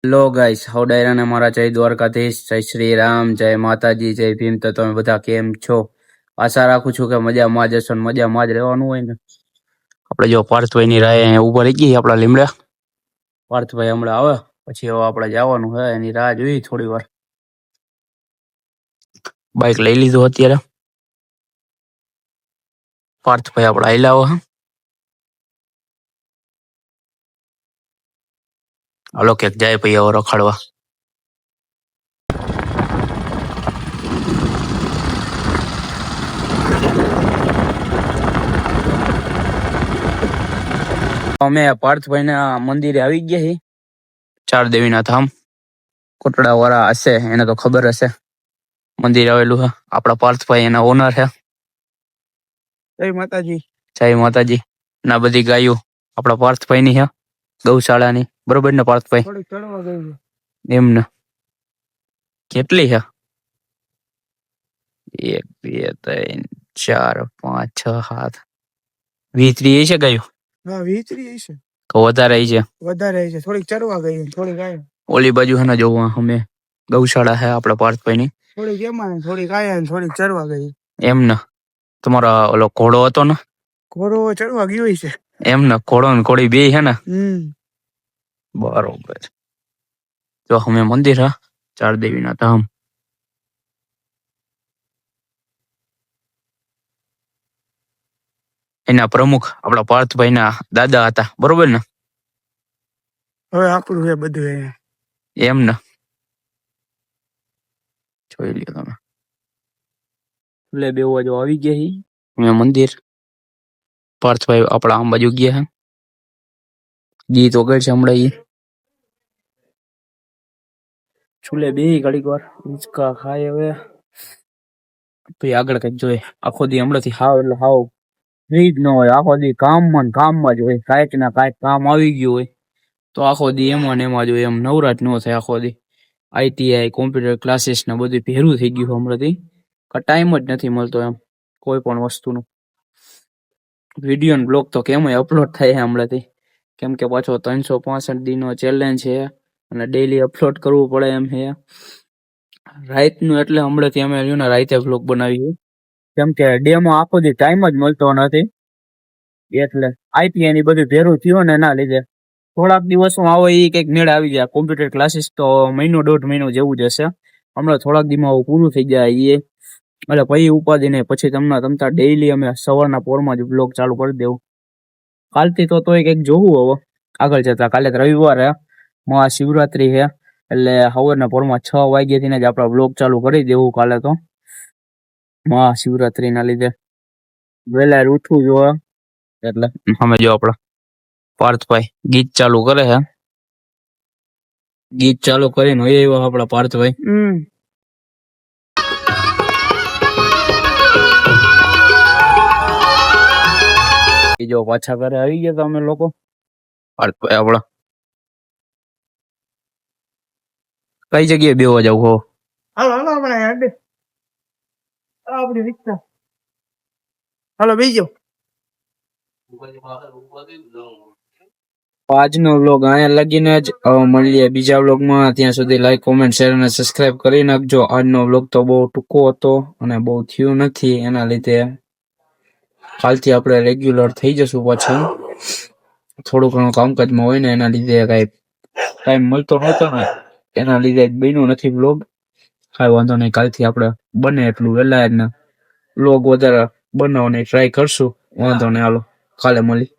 Hello guys, how ડાયરાને મારા જય દ્વારકાધીશ, જય શ્રી રામ, જય માતાજી, જય ભીમ. તો તમે બધા કેમ છો? આશા રાખું છું કે મજામાં જ હશો ને મજામાં જ રહેવાનું હોય ને. આપણે જો પાર્થભાઈ ની રાહ અહીંયા ઉભા રહી ગઈ આપણા લીમડા. પાર્થભાઈ હમણાં આવે પછી હવે આપણે જવાનું હે, એની રાહ જોઈ થોડી વાર. બાઇક લઈ લીધું અત્યારે. પાર્થભાઈ આપણે આયલા હો. હાલો ક્યાંક જાય પછી હવે રખડવા. અમે પાર્થભાઈ ના મંદિરે આવી ગયા છીએ, ચાર દેવીના ધામ. કોટડા વાળા હશે એને તો ખબર હશે મંદિર આવેલું છે. આપણા પાર્થભાઈ એના ઓનર છે. જય માતાજી. જય માતાજી. ના બધી ગાયો આપણા પાર્થભાઈ ની છે, ગૌશાળાની. બરોબર ને પાર્થભાઈ? એમને કેટલી છે? 1 2 3 4 5 6 7 23 છે ગાયો. હા 23 છે તો વધારે છે. થોડીક ચરવા ગઈ, થોડી ગાય ઓલી બાજુ હે ને જોવા અમે ગૌશાળા છે આપણા પાર્થભાઈ ની. થોડીક એમાં થોડીક આયા ને થોડીક ચરવા ગઈ. એમને તમારા ઓલો ઘોડો હતો ને? ઘોડો ચરવા ગયો છે. એમને ઘોડો ને ઘોડી બે છે ને? બરોબર. જો અમે મંદિર હા, ચાર દેવીના ધામ. એના પ્રમુખ આપણા પાર્થભાઈ ના દાદા હતા, બરોબર ને? હવે આપણું છે બધું એમ ને. જોઈ લ્યો તમે. એટલે બે બાજુ આવી ગયા હી અમે મંદિર. પાર્થભાઈ આપણા આમ બાજુ ગયા હે. ગીત વગર છે હમણાં ઈ. છુલે બે ઘડીક વાર ઉચકા ખાય હવે પછી આગળ કઈક જોઈએ. આખો દી હમણાંથી હાવ એટલે હાવ ફ્રી જ ન હોય. આખો દી કામમાં ને કામમાં જ હોય. કાંઈક ના કાંઈક કામ આવી ગયું હોય તો આખો દી એમાં ને એમાં જ હોય. એમ નવરાત ન થાય આખો દી. ITI કોમ્પ્યુટર ક્લાસીસ ને બધું ભેરું થઈ ગયું હમણાંથી. ટાઈમ જ નથી મળતો એમ કોઈ પણ વસ્તુનો. વિડીયો બ્લોગ તો કેમ અપલોડ થાય છે હમણાંથી, કેમ કે પાછો 365 દિનનો ચેલેન્જ છે અને ડેઈલી અપલોડ કરવું પડે એમ છે. રાતનું એટલે હમણાંથી અમે રહ્યું ને રાતે વ્લોગ બનાવીએ, કેમ કે ડેમાં આખો દી ટાઈમ જ મળતો નથી. એટલે ITI ની બધું ભેરું થયું ને એના લીધે થોડાક દિવસમાં આવો એ કંઈક મેળ આવી જાય. કોમ્પ્યુટર ક્લાસીસ તો મહિનો 1.5 મહિનો જેવું જ હશે. હમણાં થોડાક દીમાં પૂરું થઈ જાય એ. એટલે પછી ઉપાધિ નહીં. પછી તમને તમતા ડેઈલી અમે સવારના પોરમાં જ બ્લોગ ચાલુ કરી દેવું. કાલથી તો તોય કંઈક જોવું હવે આગળ જતા. કાલે રવિવાર હે, મહાશિવરાત્રી છે એટલે સવારના પોરમાં 6 વાગ્યાથી જ આપણા બ્લોગ ચાલુ કરી દેવું કાલે તો. મહાશિવરાત્રી ના લીધે વહેલા ઉઠવું જોઈએ. એટલે અમે જો આપણા પાર્થભાઈ ગીત ચાલુ કરે છે. ગીત ચાલુ કરીને હોય એવા આપણા પાર્થભાઈ. જો પાછા ઘરે આવી ગયા તમે લોકો. પાર્થભાઈ આપણા કઈ જગ્યાએ બેવા જાવ હો? હાલો હાલો આપણે આપણી રીતના હાલો બેસજો. આજનો વ્લોગ અહીંયા લગીને જ. મળીએ બીજા વ્લોગમાં. ત્યાં સુધી લાઈક કોમેન્ટ શેર અને સબસ્ક્રાઇબ કરી નાખજો. આજનો વ્લોગ તો બહુ ટૂંકો હતો અને બહુ થયું નથી, એના લીધે કાલથી આપણે રેગ્યુલર થઈ જશું. પાછું થોડું ઘણું કામકાજમાં હોય ને એના લીધે કઈ ટાઈમ મળતો નહોતો ને એના લીધે બન્યું નથી વ્લોગ. કાંઈ વાંધો નહીં, કાલથી આપણે બને એટલું વહેલા જ ને વ્લોગ વધારે બનાવવાની ટ્રાય કરશું. વાંધો નહીં, હાલો કાલે મળી.